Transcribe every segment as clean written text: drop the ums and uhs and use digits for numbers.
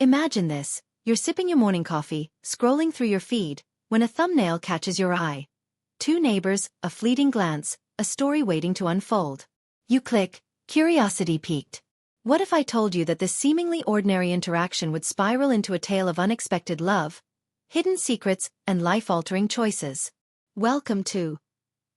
Imagine this, you're sipping your morning coffee, scrolling through your feed, when a thumbnail catches your eye. Two neighbors, a fleeting glance, a story waiting to unfold. You click, curiosity piqued. What if I told you that this seemingly ordinary interaction would spiral into a tale of unexpected love, hidden secrets, and life-altering choices? Welcome to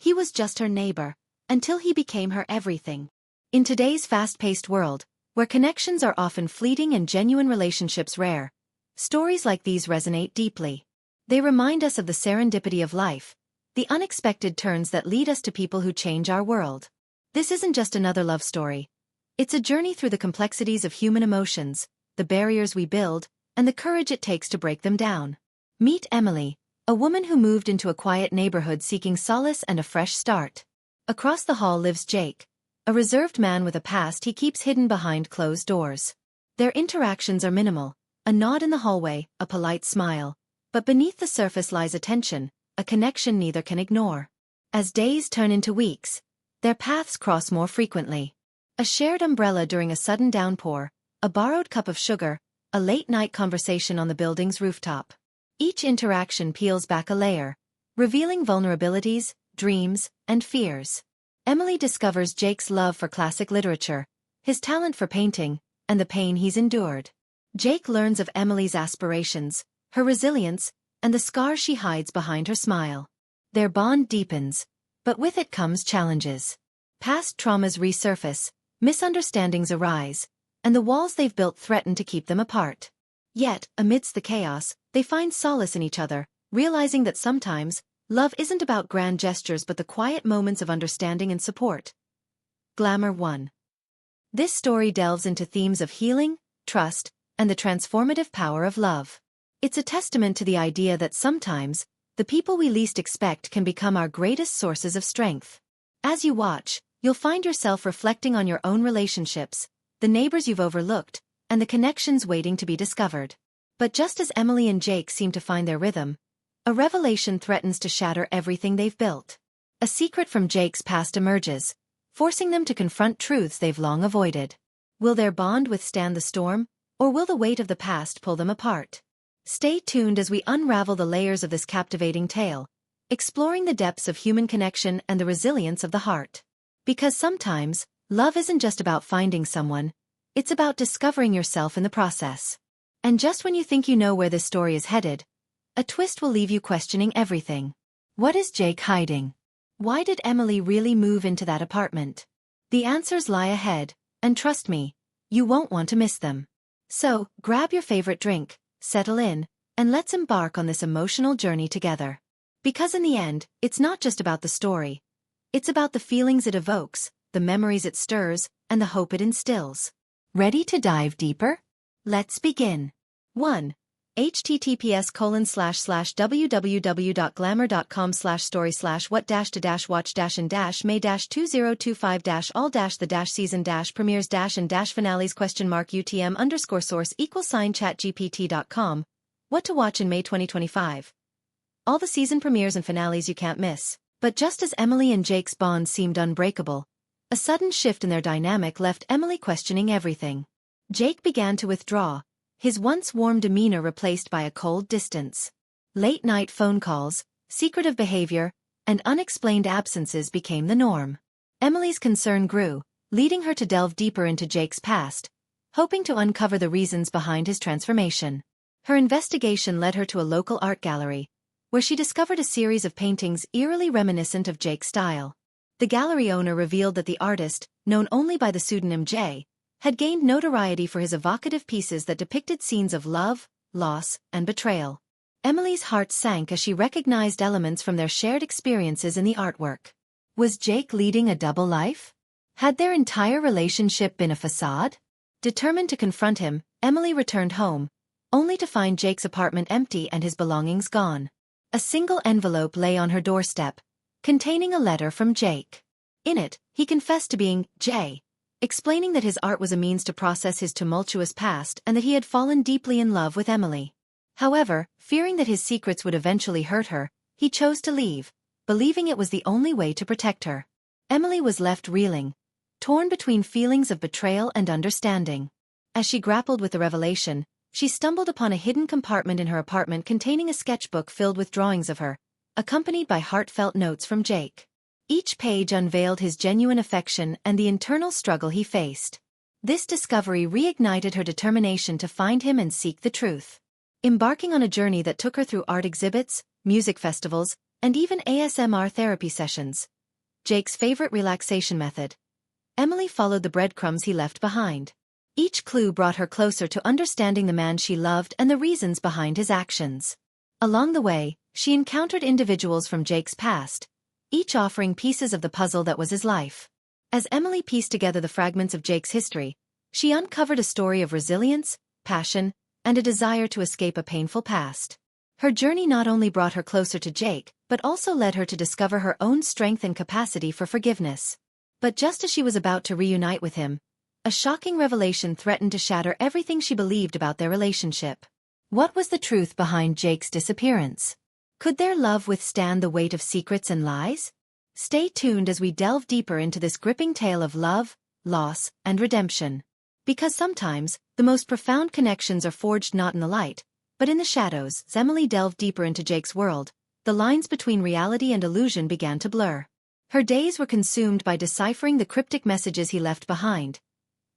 He Was Just Her Neighbor, until he became her everything. In today's fast-paced world, where connections are often fleeting and genuine relationships rare, stories like these resonate deeply. They remind us of the serendipity of life, the unexpected turns that lead us to people who change our world. This isn't just another love story. It's a journey through the complexities of human emotions, the barriers we build, and the courage it takes to break them down. Meet Emily, a woman who moved into a quiet neighborhood seeking solace and a fresh start. Across the hall lives Jake, a reserved man with a past he keeps hidden behind closed doors. Their interactions are minimal, a nod in the hallway, a polite smile, but beneath the surface lies a tension, a connection neither can ignore. As days turn into weeks, their paths cross more frequently. A shared umbrella during a sudden downpour, a borrowed cup of sugar, a late-night conversation on the building's rooftop. Each interaction peels back a layer, revealing vulnerabilities, dreams, and fears. Emily discovers Jake's love for classic literature, his talent for painting, and the pain he's endured. Jake learns of Emily's aspirations, her resilience, and the scars she hides behind her smile. Their bond deepens, but with it comes challenges. Past traumas resurface, misunderstandings arise, and the walls they've built threaten to keep them apart. Yet, amidst the chaos, they find solace in each other, realizing that sometimes, love isn't about grand gestures but the quiet moments of understanding and support. Glamour 1. This story delves into themes of healing, trust, and the transformative power of love. It's a testament to the idea that sometimes, the people we least expect can become our greatest sources of strength. As you watch, you'll find yourself reflecting on your own relationships, the neighbors you've overlooked, and the connections waiting to be discovered. But just as Emily and Jake seem to find their rhythm, a revelation threatens to shatter everything they've built. A secret from Jake's past emerges, forcing them to confront truths they've long avoided. Will their bond withstand the storm, or will the weight of the past pull them apart? Stay tuned as we unravel the layers of this captivating tale, exploring the depths of human connection and the resilience of the heart. Because sometimes, love isn't just about finding someone, it's about discovering yourself in the process. And just when you think you know where this story is headed, a twist will leave you questioning everything. What is Jake hiding? Why did Emily really move into that apartment? The answers lie ahead, and trust me, you won't want to miss them. So, grab your favorite drink, settle in, and let's embark on this emotional journey together. Because in the end, it's not just about the story. It's about the feelings it evokes, the memories it stirs, and the hope it instills. Ready to dive deeper? Let's begin. 1. https://www.glamour.com/story/what-to-watch-and-may-20255-all-the-season-premieres-chat-gpt.com. What to watch in May 2025. All the season premieres and finales you can't miss. But just as Emily and Jake's bond seemed unbreakable, a sudden shift in their dynamic left Emily questioning everything. Jake began to withdraw, his once warm demeanor replaced by a cold distance. Late-night phone calls, secretive behavior, and unexplained absences became the norm. Emily's concern grew, leading her to delve deeper into Jake's past, hoping to uncover the reasons behind his transformation. Her investigation led her to a local art gallery, where she discovered a series of paintings eerily reminiscent of Jake's style. The gallery owner revealed that the artist, known only by the pseudonym Jay, had gained notoriety for his evocative pieces that depicted scenes of love, loss, and betrayal. Emily's heart sank as she recognized elements from their shared experiences in the artwork. Was Jake leading a double life? Had their entire relationship been a facade? Determined to confront him, Emily returned home, only to find Jake's apartment empty and his belongings gone. A single envelope lay on her doorstep, containing a letter from Jake. In it, he confessed to being Jay, explaining that his art was a means to process his tumultuous past and that he had fallen deeply in love with Emily. However, fearing that his secrets would eventually hurt her, he chose to leave, believing it was the only way to protect her. Emily was left reeling, torn between feelings of betrayal and understanding. As she grappled with the revelation, She stumbled upon a hidden compartment in her apartment containing a sketchbook filled with drawings of her, accompanied by heartfelt notes from Jake. Each page unveiled his genuine affection and the internal struggle he faced. This discovery reignited her determination to find him and seek the truth. Embarking on a journey that took her through art exhibits, music festivals, and even ASMR therapy sessions, Jake's favorite relaxation method, Emily followed the breadcrumbs he left behind. Each clue brought her closer to understanding the man she loved and the reasons behind his actions. Along the way, she encountered individuals from Jake's past, each offering pieces of the puzzle that was his life. As Emily pieced together the fragments of Jake's history, she uncovered a story of resilience, passion, and a desire to escape a painful past. Her journey not only brought her closer to Jake, but also led her to discover her own strength and capacity for forgiveness. But just as she was about to reunite with him, a shocking revelation threatened to shatter everything she believed about their relationship. What was the truth behind Jake's disappearance? Could their love withstand the weight of secrets and lies? Stay tuned as we delve deeper into this gripping tale of love, loss, and redemption. Because sometimes, the most profound connections are forged not in the light, but in the shadows. As Emily delved deeper into Jake's world, the lines between reality and illusion began to blur. Her days were consumed by deciphering the cryptic messages he left behind,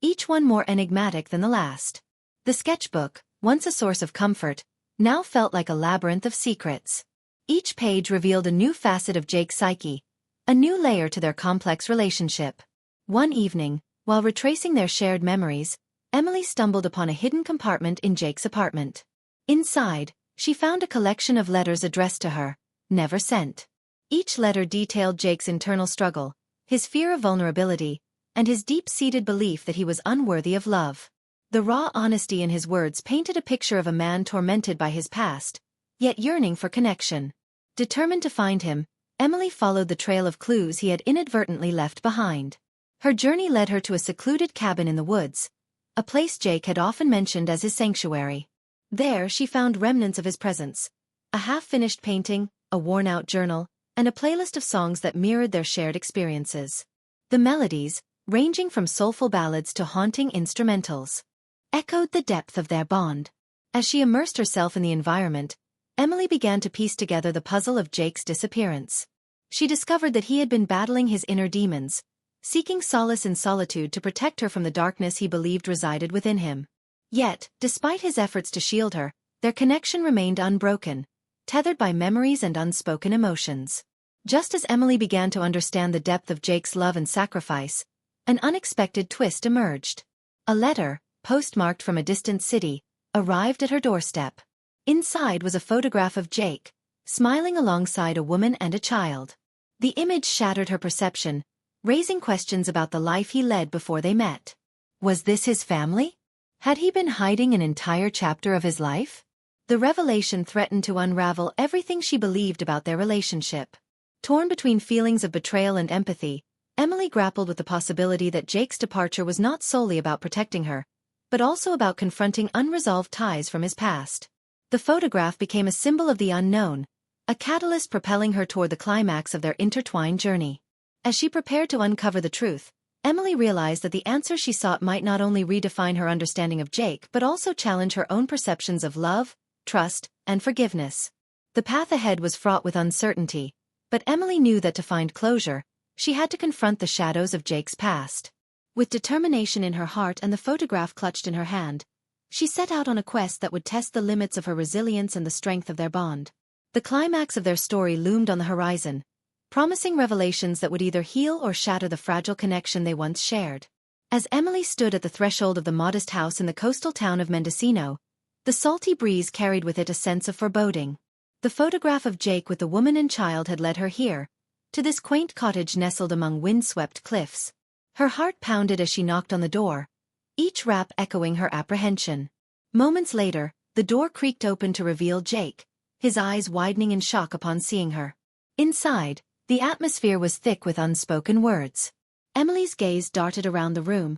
each one more enigmatic than the last. The sketchbook, once a source of comfort, now felt like a labyrinth of secrets. Each page revealed a new facet of Jake's psyche, a new layer to their complex relationship. One evening, while retracing their shared memories, Emily stumbled upon a hidden compartment in Jake's apartment. Inside, she found a collection of letters addressed to her, never sent. Each letter detailed Jake's internal struggle, his fear of vulnerability, and his deep-seated belief that he was unworthy of love. The raw honesty in his words painted a picture of a man tormented by his past, yet yearning for connection. Determined to find him, Emily followed the trail of clues he had inadvertently left behind. Her journey led her to a secluded cabin in the woods, a place Jake had often mentioned as his sanctuary. There she found remnants of his presence, a half-finished painting, a worn-out journal, and a playlist of songs that mirrored their shared experiences. The melodies, ranging from soulful ballads to haunting instrumentals, echoed the depth of their bond. As she immersed herself in the environment, Emily began to piece together the puzzle of Jake's disappearance. She discovered that he had been battling his inner demons, seeking solace in solitude to protect her from the darkness he believed resided within him. Yet, despite his efforts to shield her, their connection remained unbroken, tethered by memories and unspoken emotions. Just as Emily began to understand the depth of Jake's love and sacrifice, an unexpected twist emerged. A letter, postmarked from a distant city, arrived at her doorstep. Inside was a photograph of Jake, smiling alongside a woman and a child. The image shattered her perception, raising questions about the life he led before they met. Was this his family? Had he been hiding an entire chapter of his life? The revelation threatened to unravel everything she believed about their relationship. Torn between feelings of betrayal and empathy, Emily grappled with the possibility that Jake's departure was not solely about protecting her, but also about confronting unresolved ties from his past. The photograph became a symbol of the unknown, a catalyst propelling her toward the climax of their intertwined journey. As she prepared to uncover the truth, Emily realized that the answer she sought might not only redefine her understanding of Jake but also challenge her own perceptions of love, trust, and forgiveness. The path ahead was fraught with uncertainty, but Emily knew that to find closure, she had to confront the shadows of Jake's past. With determination in her heart and the photograph clutched in her hand, she set out on a quest that would test the limits of her resilience and the strength of their bond. The climax of their story loomed on the horizon, promising revelations that would either heal or shatter the fragile connection they once shared. As Emily stood at the threshold of the modest house in the coastal town of Mendocino, the salty breeze carried with it a sense of foreboding. The photograph of Jake with the woman and child had led her here, to this quaint cottage nestled among wind-swept cliffs. Her heart pounded as she knocked on the door, each rap echoing her apprehension. Moments later, the door creaked open to reveal Jake, his eyes widening in shock upon seeing her. Inside, the atmosphere was thick with unspoken words. Emily's gaze darted around the room,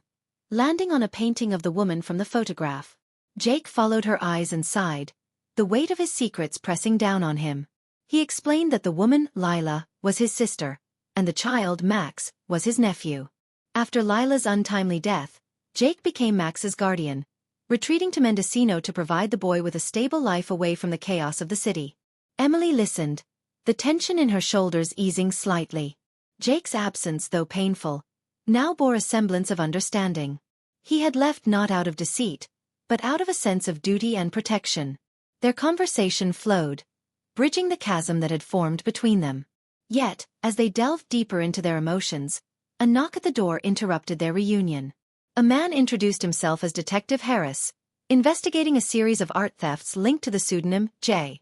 landing on a painting of the woman from the photograph. Jake followed her eyes and sighed, the weight of his secrets pressing down on him. He explained that the woman, Lila, was his sister, and the child, Max, was his nephew. After Lila's untimely death, Jake became Max's guardian, retreating to Mendocino to provide the boy with a stable life away from the chaos of the city. Emily listened, the tension in her shoulders easing slightly. Jake's absence, though painful, now bore a semblance of understanding. He had left not out of deceit, but out of a sense of duty and protection. Their conversation flowed, bridging the chasm that had formed between them. Yet, as they delved deeper into their emotions, a knock at the door interrupted their reunion. A man introduced himself as Detective Harris, investigating a series of art thefts linked to the pseudonym J.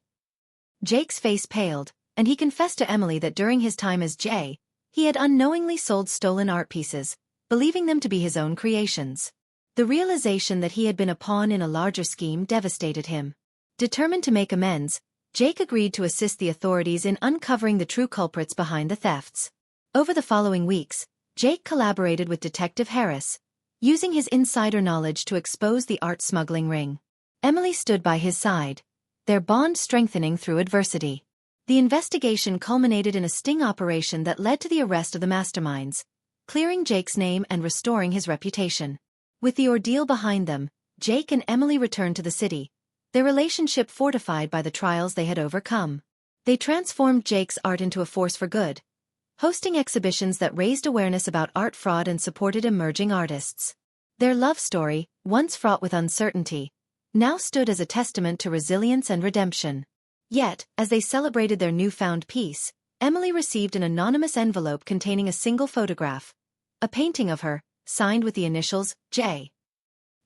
Jake's face paled, and he confessed to Emily that during his time as J, he had unknowingly sold stolen art pieces, believing them to be his own creations. The realization that he had been a pawn in a larger scheme devastated him. Determined to make amends, Jake agreed to assist the authorities in uncovering the true culprits behind the thefts. Over the following weeks, Jake collaborated with Detective Harris, using his insider knowledge to expose the art smuggling ring. Emily stood by his side, their bond strengthening through adversity. The investigation culminated in a sting operation that led to the arrest of the masterminds, clearing Jake's name and restoring his reputation. With the ordeal behind them, Jake and Emily returned to the city, their relationship fortified by the trials they had overcome. They transformed Jake's art into a force for good, hosting exhibitions that raised awareness about art fraud and supported emerging artists. Their love story, once fraught with uncertainty, now stood as a testament to resilience and redemption. Yet, as they celebrated their newfound peace, Emily received an anonymous envelope containing a single photograph, a painting of her, signed with the initials J.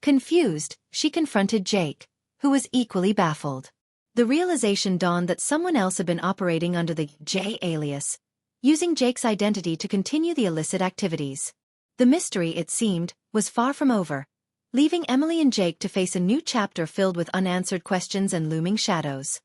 Confused, she confronted Jake, who was equally baffled. The realization dawned that someone else had been operating under the J alias, using Jake's identity to continue the illicit activities. The mystery, it seemed, was far from over, leaving Emily and Jake to face a new chapter filled with unanswered questions and looming shadows.